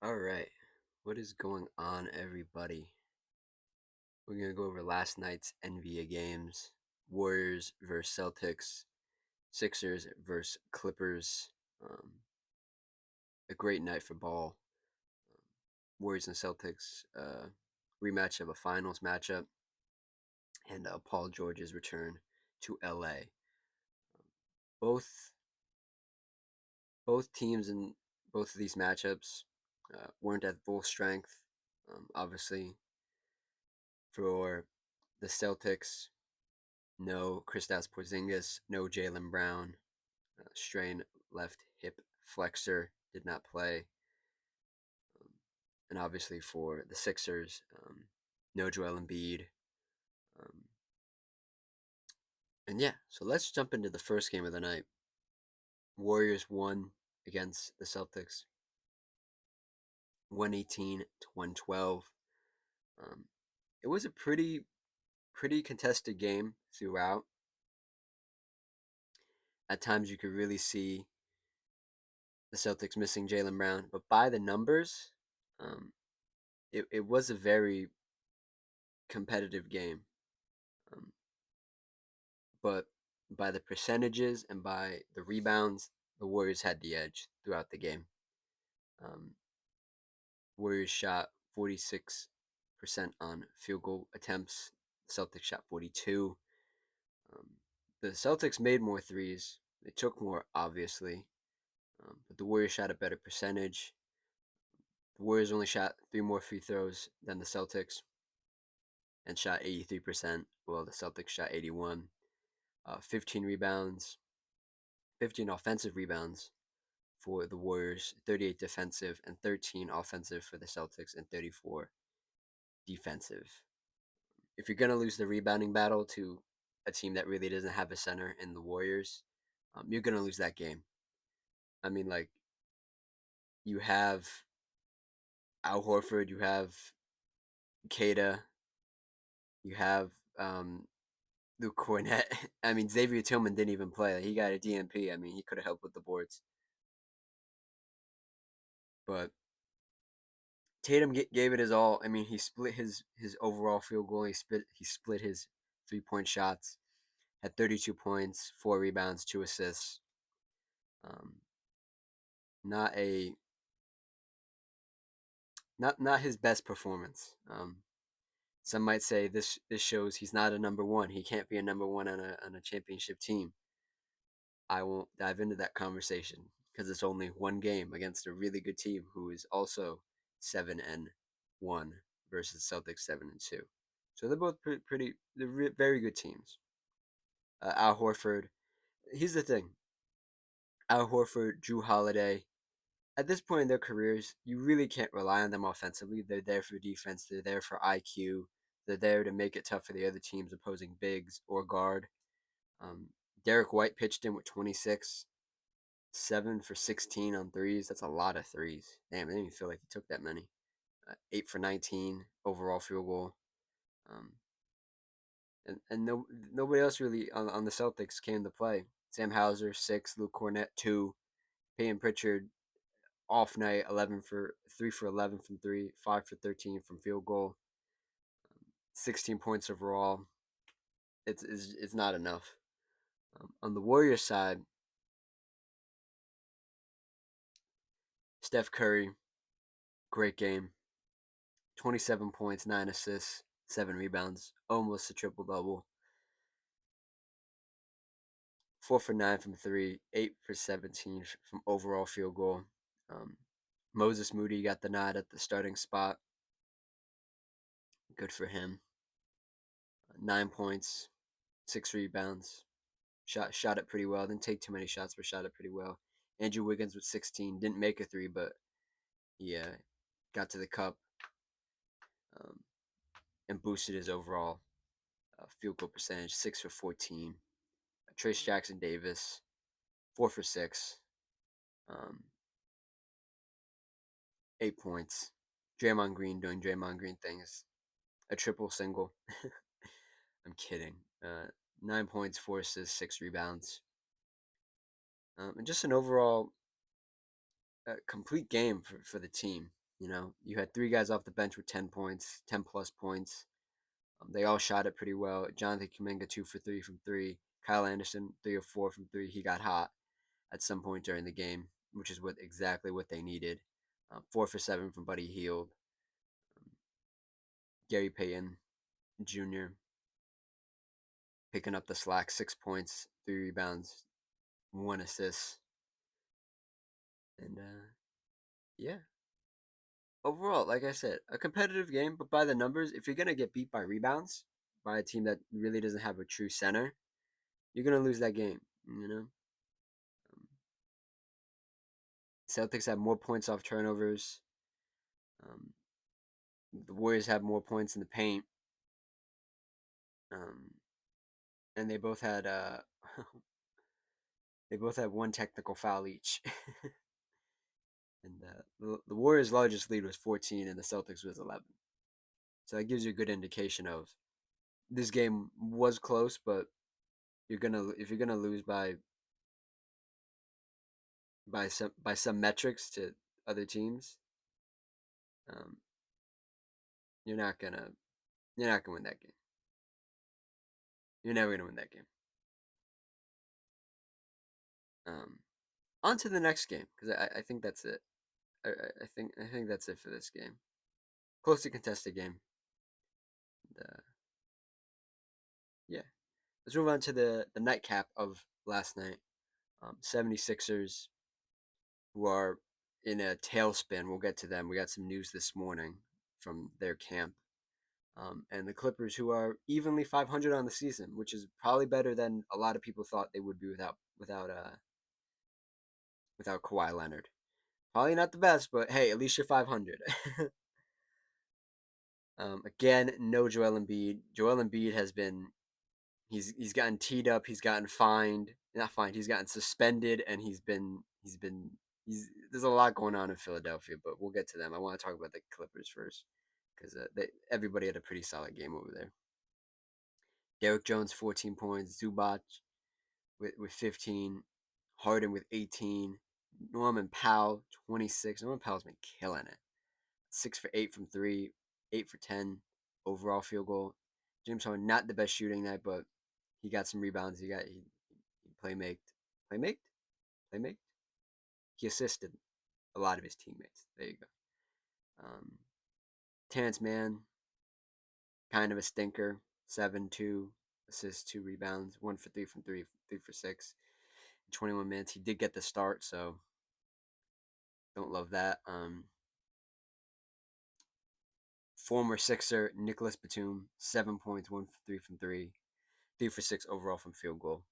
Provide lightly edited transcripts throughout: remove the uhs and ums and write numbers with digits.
All right. What is going on, everybody? We're going to go over last night's NBA games. Warriors versus Celtics. Sixers versus Clippers. Um, a great night for ball. Warriors and Celtics. Rematch of a finals matchup. And Paul George's return to LA. Both both teams in both of these matchups weren't at full strength. Obviously, for the Celtics, no Kristaps Porzingis, no Jaylen Brown. Strained left hip flexor, did not play. Um, and obviously for the Sixers, no Joel Embiid. Um, and yeah, so let's jump into the first game of the night. Warriors won against the Celtics, 118 to 112. Um, it was a pretty contested game throughout. At times you could really see the Celtics missing Jaylen Brown, but by the numbers, um, it was a very competitive game. Um, but by the percentages and by the rebounds, the Warriors had the edge throughout the game. Um, Warriors shot 46% on field goal attempts. Celtics shot 42. Um, the Celtics made more threes. They took more, obviously, but the Warriors shot a better percentage. The Warriors only shot three more free throws than the Celtics and shot 83%, while the Celtics shot 81. 15 rebounds, 15 offensive rebounds for the Warriors, 38 defensive, and 13 offensive for the Celtics, and 34 defensive. If you're going to lose the rebounding battle to a team that really doesn't have a center in the Warriors, you're going to lose that game. I mean, like, you have Al Horford, you have Kata, you have Luke Cornett. I mean, Xavier Tillman didn't even play. He got a DNP. I mean, he could have helped with the boards. But Tatum gave it his all. I mean, he split his overall field goal. He split his 3-point shots. Had 32 points, 4 rebounds, 2 assists. Um, not a not his best performance. Some might say this shows he's not a number one. He can't be a number one on a championship team. I won't dive into that conversation because it's only one game against a really good team who is also 7-1 versus Celtics 7-2. So they're both pretty they're very good teams. Al Horford. Here's the thing. Al Horford, Drew Holiday. At this point in their careers, you really can't rely on them offensively. They're there for defense. They're there for IQ. They're there to make it tough for the other teams opposing bigs or guard. Um, Derek White pitched in with 26, 7 for 16 on threes. That's a lot of threes. Damn, I didn't even feel like he took that many. 8 for 19 overall field goal. Um, and nobody else really on the Celtics came to play. Sam Hauser 6, Luke Cornett 2, Peyton Pritchard off night 3 for 11 from three, 5 for 13 from field goal, 16 points overall. It's not enough. On the Warriors side, Steph Curry, great game, 27 points, 9 assists, 7 rebounds, almost a triple double. 4 for 9 from three, 8 for 17 from overall field goal. Um, Moses Moody got the nod at the starting spot. Good for him. 9 points, 6 rebounds. Shot it pretty well. Didn't take too many shots, but shot it pretty well. Andrew Wiggins with 16. Didn't make a three, but he got to the cup um, and boosted his overall field goal percentage. 6 for 14. Trace Jackson Davis, 4 for 6. Um, 8 points. Draymond Green doing Draymond Green things. A triple single. I'm kidding. 9 points, 4 assists, 6 rebounds. And just an overall complete game for the team. You had three guys off the bench with 10 points, 10 plus points. They all shot it pretty well. Jonathan Kuminga 2 for 3 from three. Kyle Anderson 3 of 4 from three. He got hot at some point during the game, which is exactly what they needed. 4 for 7 from Buddy Hield. Gary Payton Jr. picking up the slack, 6 points, 3 rebounds, 1 assist, and yeah. Overall, like I said, a competitive game, but by the numbers, if you're gonna get beat by rebounds by a team that really doesn't have a true center, you're gonna lose that game. Celtics have more points off turnovers. Um, the Warriors have more points in the paint, um, and they both had they both had one technical foul each. And the Warriors' largest lead was 14, and the Celtics was 11. So that gives you a good indication of this game was close, but if you're gonna lose by some metrics to other teams, um, you're not gonna you're not gonna win that game. You're never gonna win that game. Um, On to the next game because I think that's it. I think that's it for this game. Closely contested game. And, yeah, let's move on to the nightcap of last night. 76ers, who are in a tailspin. We'll get to them. We got some news this morning from their camp. And the Clippers, who are evenly 500 on the season, which is probably better than a lot of people thought they would be without Kawhi Leonard. Probably not the best, but hey, at least you're 500. Again, no Joel Embiid. Joel Embiid has been he's gotten teed up, he's gotten fined, not fined, he's gotten suspended, and he's there's a lot going on in Philadelphia, but we'll get to them. I want to talk about the Clippers first because everybody had a pretty solid game over there. Derrick Jones 14 points, Zubac with 15, Harden with 18, Norman Powell 26. Norman Powell's been killing it. 6 for 8 from three, 8 for 10 overall field goal. James Harden not the best shooting night, but he got some rebounds. He playmaked, playmaked. He assisted a lot of his teammates. There you go. Terrence Mann, kind of a stinker. 7-2 assists, 2 rebounds, 1 for 3 from three, 3 for 6. 21 minutes. He did get the start, so don't love that. Former Sixer Nicholas Batum, 7 points, 1 for 3 from three, 3 for 6 overall from field goal.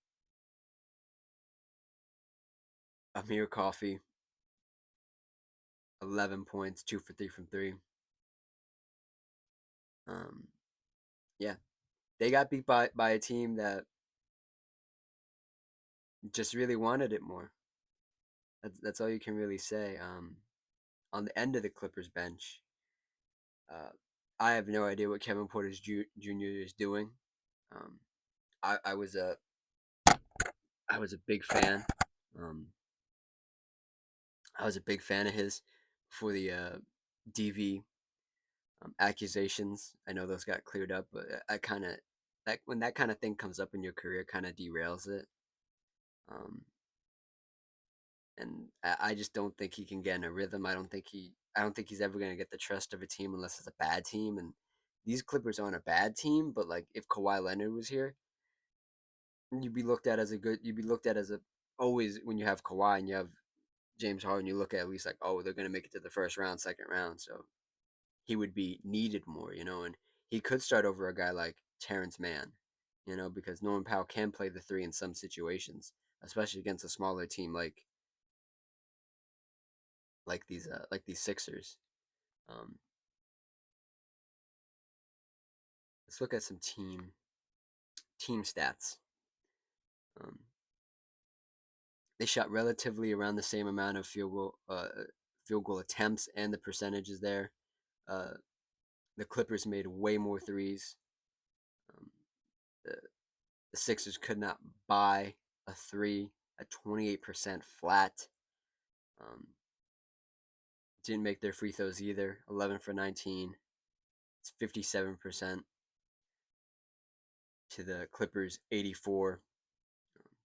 Amir Coffey, 11 points, 2 for 3 from three. Yeah, they got beat by a team that just really wanted it more. That's all you can really say. On the end of the Clippers bench, uh, I have no idea what Kevin Porter Jr. is doing. Um, I was a big fan. Um, I was a big fan of his before the DV accusations. I know those got cleared up, but I kind of when that kind of thing comes up in your career, kind of derails it. Um, and I just don't think he can get in a rhythm. I don't think he's ever gonna get the trust of a team unless it's a bad team. And these Clippers aren't a bad team, but like if Kawhi Leonard was here, you'd be looked at as a always when you have Kawhi and you have James Harden, you look at least like, oh, they're gonna make it to the first round, second round, so he would be needed more, and he could start over a guy like Terrence Mann, because Norman Powell can play the three in some situations, especially against a smaller team like these Sixers. Um, let's look at some team stats. Um, they shot relatively around the same amount of field goal attempts, and the percentages there. Uh, the Clippers made way more threes. Um, the, the Sixers could not buy a three at 28% flat. Um, didn't make their free throws either. 11 for 19. It's 57% to the Clippers 84.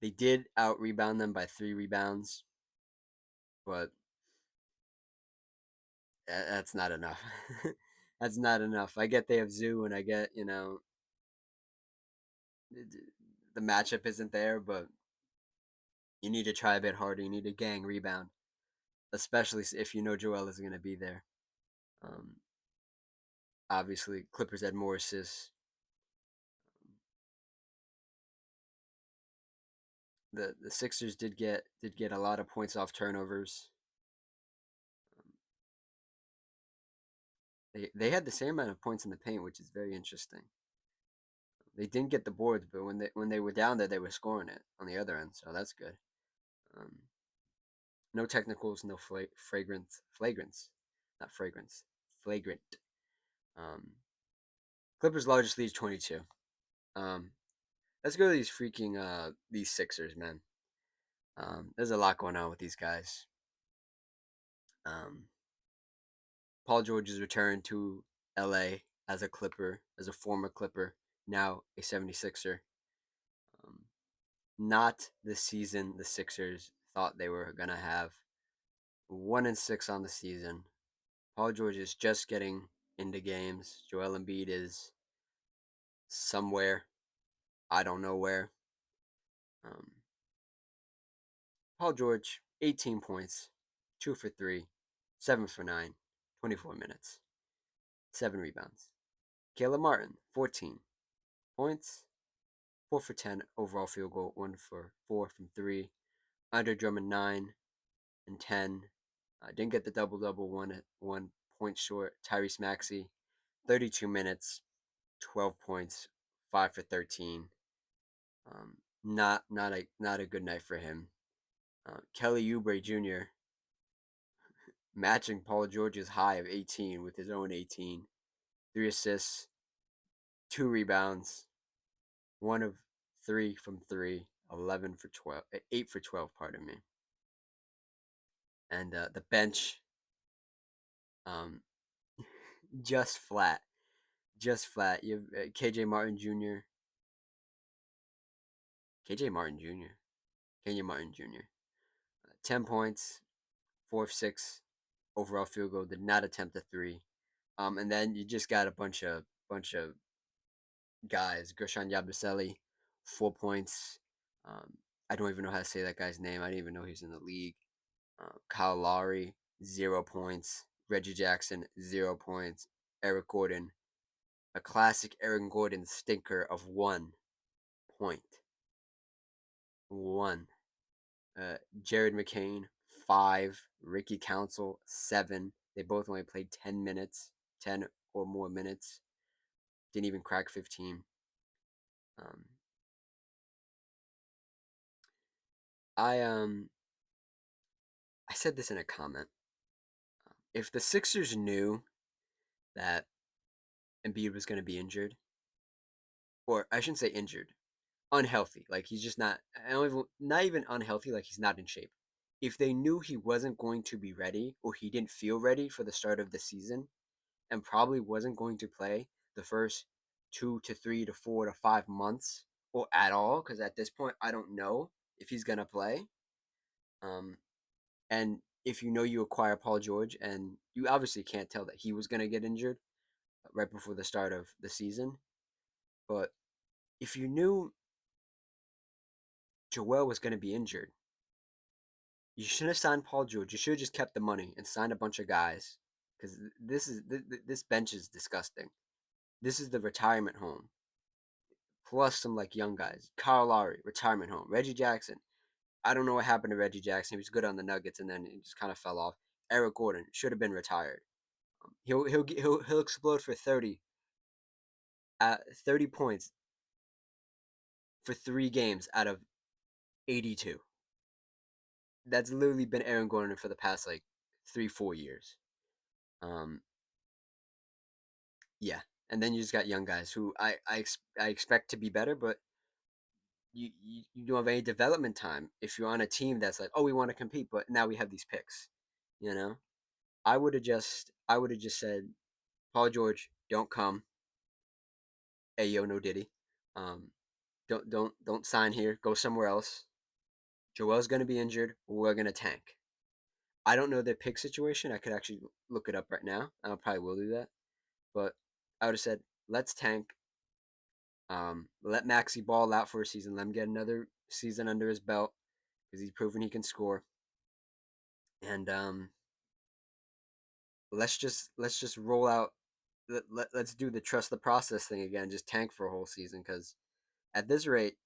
They did out rebound them by 3 rebounds, but that's not enough. That's not enough. I get they have Zoo, and I get the matchup isn't there, but you need to try a bit harder. You need to gang rebound, especially if you know Joel is going to be there. Um, Obviously, Clippers had more assists. The Sixers did get a lot of points off turnovers. Um, they had the same amount of points in the paint, which is very interesting. They didn't get the boards, but when they were down there, they were scoring it on the other end, so that's good. Um, no technicals, no flagrants, not fragrance, flagrant. Um, Clippers' largest lead is 22. Um, let's go to these Sixers, man. There's a lot going on with these guys. Um, Paul George's return to LA as a Clipper, as a former Clipper, now a 76er. Um, Not the season the Sixers thought they were gonna have. 1-6 on the season. Paul George is just getting into games. Joel Embiid is somewhere. I don't know where. Um, Paul George, 18 points, 2 for 3, 7 for 9, 24 minutes, 7 rebounds. Caleb Martin, 14 points, 4 for 10 overall field goal, 1 for 4 from 3. Andre Drummond, 9 and 10. Didn't get the double double, 1 point short. Tyrese Maxey, 32 minutes, 12 points, 5 for 13. Not a good night for him. Kelly Oubre Jr. matching Paul George's high of 18 with his own 18. 3 assists, 2 rebounds, 1 of 3 from 3, 11 for 12, 8 for 12, pardon me. And the bench, um, just flat, just flat. You have KJ Martin Jr., KJ Martin Jr., Kenya Martin Jr. 10 points, 4 of 6 overall field goal. Did not attempt a three. And then you just got a bunch of guys. Gershon Yabusele, 4 points. Um, I don't even know how to say that guy's name. I didn't even know he's in the league. Kyle Lowry, 0 points. Reggie Jackson, 0 points. Eric Gordon, a classic Eric Gordon stinker of 1 point. One. Jared McCain, 5. Ricky Council, 7. They both only played 10 minutes, 10 or more minutes. Didn't even crack 15. Um, I said this in a comment. If the Sixers knew that Embiid was going to be injured, or I shouldn't say injured, unhealthy, like he's just not even unhealthy, like he's not in shape. If they knew he wasn't going to be ready, or he didn't feel ready for the start of the season, and probably wasn't going to play the first 2 to 3 to 4 to 5 months, or at all, because at this point I don't know if he's gonna play. Um, and if you know you acquire Paul George, and you obviously can't tell that he was gonna get injured right before the start of the season, but if you knew Joel was gonna be injured, you shouldn't have signed Paul George. You should have just kept the money and signed a bunch of guys, because this bench is disgusting. This is the retirement home plus some like young guys. Kyle Lowry, retirement home. Reggie Jackson. I don't know what happened to Reggie Jackson. He was good on the Nuggets and then he just kind of fell off. Eric Gordon should have been retired. He'll explode for 30 points for 3 games out of 82. That's literally been Aaron Gordon for the past like 3-4 years. Um, yeah, and then you just got young guys who I expect to be better, but you don't have any development time if you're on a team that's like, oh, we want to compete, but now we have these picks, you know. I would have just said, Paul George, don't come. Ayo, no Diddy. Um, don't sign here. Go somewhere else. Joel's gonna be injured. We're gonna tank. I don't know their pick situation. I could actually look it up right now. I probably will do that. But I would have said, let's tank. Let Maxi ball out for a season. Let him get another season under his belt because he's proven he can score. And let's just roll out. Let's do the trust the process thing again. Just tank for a whole season because at this rate,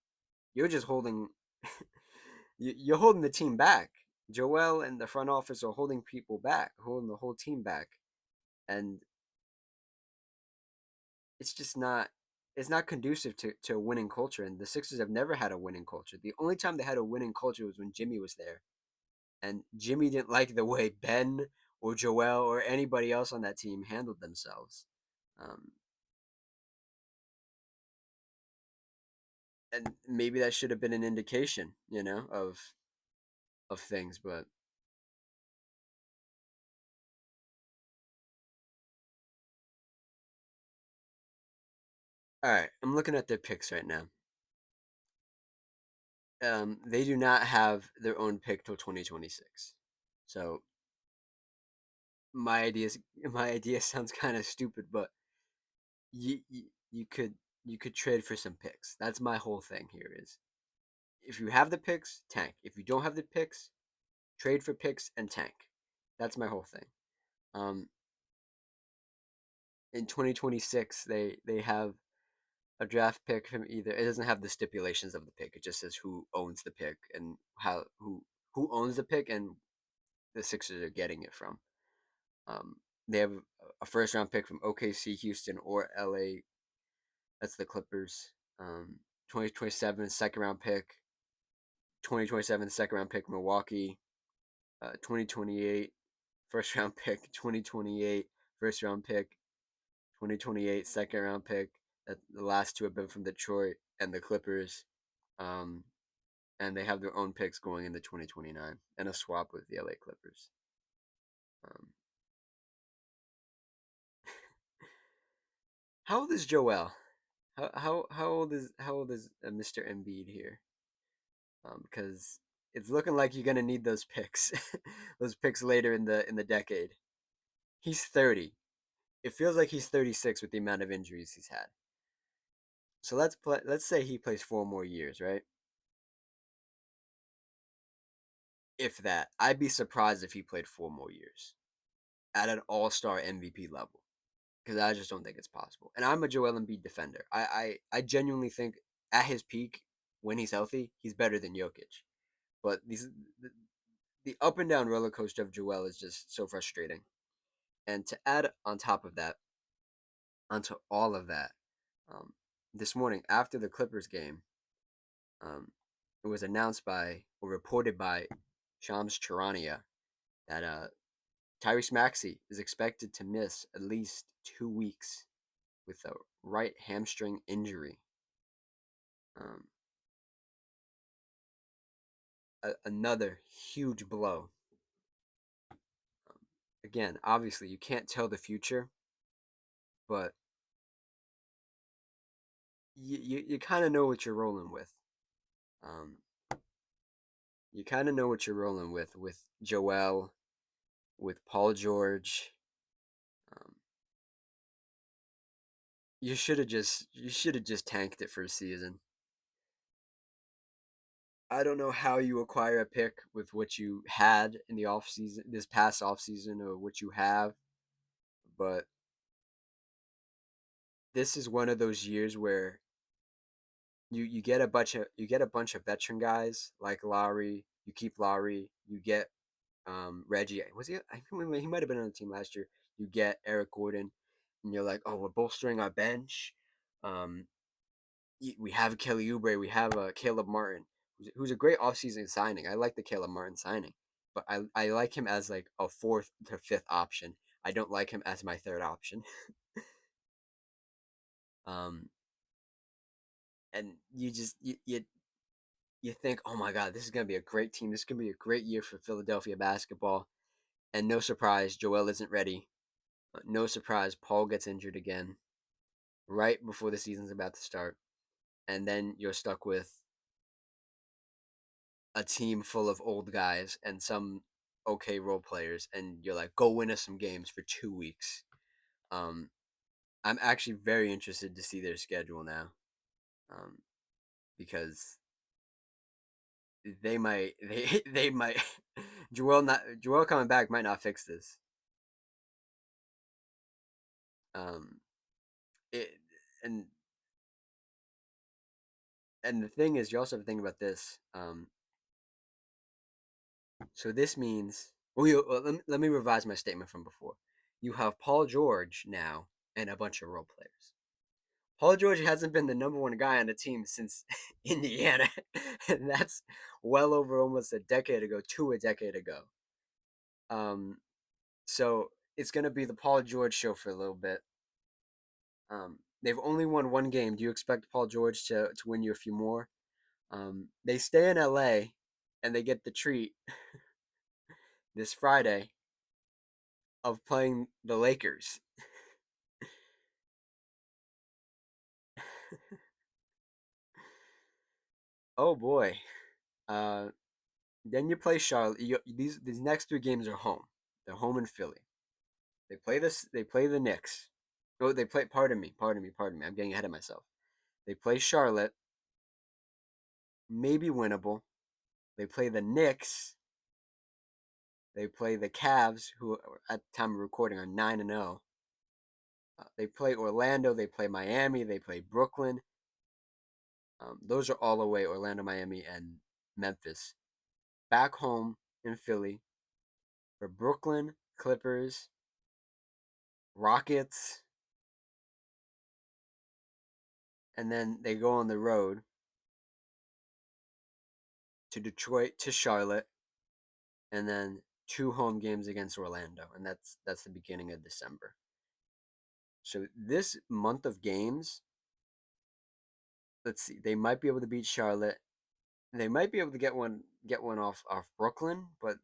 you're just holding you're holding the team back. Joel and the front office are holding people back, holding the whole team back, and it's just not it's not conducive to a winning culture. And the Sixers have never had a winning culture. The only time they had a winning culture was when Jimmy was there, and Jimmy didn't like the way Ben or Joel or anybody else on that team handled themselves. Um, and maybe that should have been an indication, of things. But all right, I'm looking at their picks right now. They do not have their own pick till 2026. So my ideas, my idea sounds kind of stupid, but you could trade for some picks. That's my whole thing here. Is if you have the picks, tank. If you don't have the picks, trade for picks and tank. That's my whole thing. Um, in 2026, they have a draft pick from either. It doesn't have the stipulations of the pick. It just says who owns the pick and who owns the pick and the Sixers are getting it from. Um, they have a first round pick from OKC, Houston, or LA. That's the Clippers. 2027 second round pick. 2027 second round pick Milwaukee. 2028 first round pick. 2028 first round pick. 2028 second round pick. The last two have been from Detroit and the Clippers. Um, and they have their own picks going into 2029 and a swap with the LA Clippers. Um, how old is Joel? How old is Mr. Embiid here? Because it's looking like you're gonna need those picks, those picks later in the decade. He's 30. It feels like he's 36 with the amount of injuries he's had. So let's say he plays 4 more years, right? If that, I'd be surprised if he played 4 more years at an All-Star MVP level because I just don't think it's possible. And I'm a Joel Embiid defender. I genuinely think at his peak when he's healthy, he's better than Jokic. But the up and down roller coaster of Joel is just so frustrating. And to add on top of that, onto all of that, um, this morning after the Clippers game, um, it was announced by or reported by Shams Charania that Tyrese Maxey is expected to miss at least 2 weeks with a right hamstring injury. Um, another huge blow. Um, Again, obviously, you can't tell the future, but you kind of know what you're rolling with. Um, you kind of know what you're rolling with Joel, with Paul George. Um, you should have just tanked it for a season. I don't know how you acquire a pick with what you had in the off season, this past off season, or what you have, but this is one of those years where you get a bunch of veteran guys like Lowry. You keep Lowry. You get Reggie. Was he? I think he might have been on the team last year. You get Eric Gordon, and you're like, oh, we're bolstering our bench. Um, we have Kelly Oubre. We have Caleb Martin, who's a great offseason signing. I like the Caleb Martin signing, but I like him as like a fourth to fifth option. I don't like him as my third option. Um, and you think, oh my God, this is gonna be a great team. This is gonna be a great year for Philadelphia basketball. And no surprise, Joel isn't ready. No surprise, Paul gets injured again right before the season's about to start. And then you're stuck with a team full of old guys and some okay role players, and you're like, go win us some games for 2 weeks. Um, I'm actually very interested to see their schedule now, um, because they might Joel coming back might not fix this. Um, it and the thing is, you also have to think about this. So this means, let me revise my statement from before. You have Paul George now and a bunch of role players. Paul George hasn't been the number one guy on the team since Indiana, and that's well over almost a decade ago, a decade ago. Um, so it's gonna be the Paul George show for a little bit. They've only won one game. Do you expect Paul George to win you a few more? They stay in LA, and they get the treat this Friday of playing the Lakers. Oh boy. Uh, then you play Charlotte. These next three games are home. They're home in Philly. They play this. They play the Knicks. Oh, they play. Pardon me. I'm getting ahead of myself. They play Charlotte. Maybe winnable. They play the Knicks. They play the Cavs, who at the time of recording are 9-0. They play Orlando. They play Miami. They play Brooklyn. Those are all away. Orlando, Miami, and Memphis. Back home in Philly for Brooklyn, Clippers, Rockets, and then they go on the road to Detroit, to Charlotte, and then two home games against Orlando, and that's the beginning of December. So this month of games, let's see, they might be able to beat Charlotte. They might be able to get one off Brooklyn, but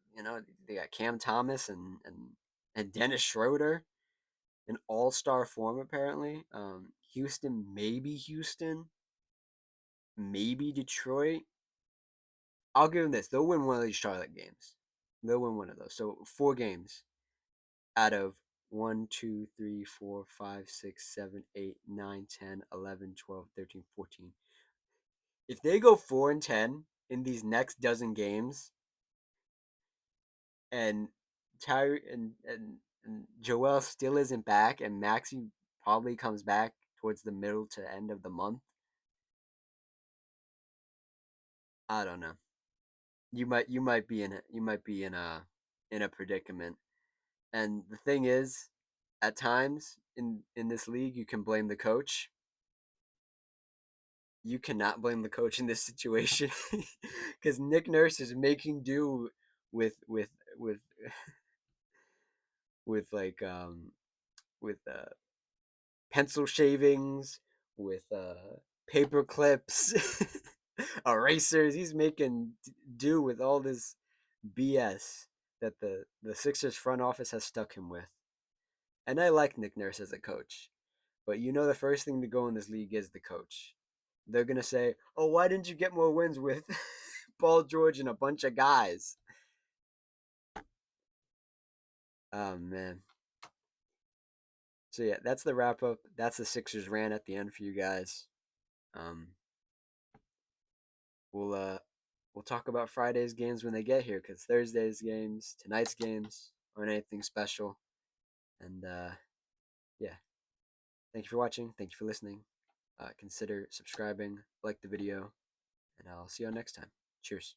they got Cam Thomas and Dennis Schroeder in all-star form apparently. Houston, maybe Detroit. I'll give them this. They'll win one of these Charlotte games. They'll win one of those. So 4 games out of 1, 2, 3, 4, 5, 6, 7, 8, 9, 10, 11, 12, 13, 14. If they go 4-10 in these next dozen games, and Tyree and Joel still isn't back, and Maxi probably comes back towards the middle to end of the month, I don't know. You might be in a predicament. And the thing is, at times in this league, you can blame the coach. You cannot blame the coach in this situation because Nick Nurse is making do with with with with like with pencil shavings, with paper clips, erasers. He's making do with all this BS that the Sixers front office has stuck him with. And I like Nick Nurse as a coach, but the first thing to go in this league is the coach. They're gonna say, "Oh, why didn't you get more wins with Paul George and a bunch of guys?" Oh man. So yeah, that's the wrap up. That's the Sixers rant at the end for you guys. Um, we'll uh we'll talk about Friday's games when they get here, because Thursday's games, tonight's games aren't anything special. And yeah, thank you for watching. Thank you for listening. Consider subscribing, like the video, and I'll see you all next time. Cheers.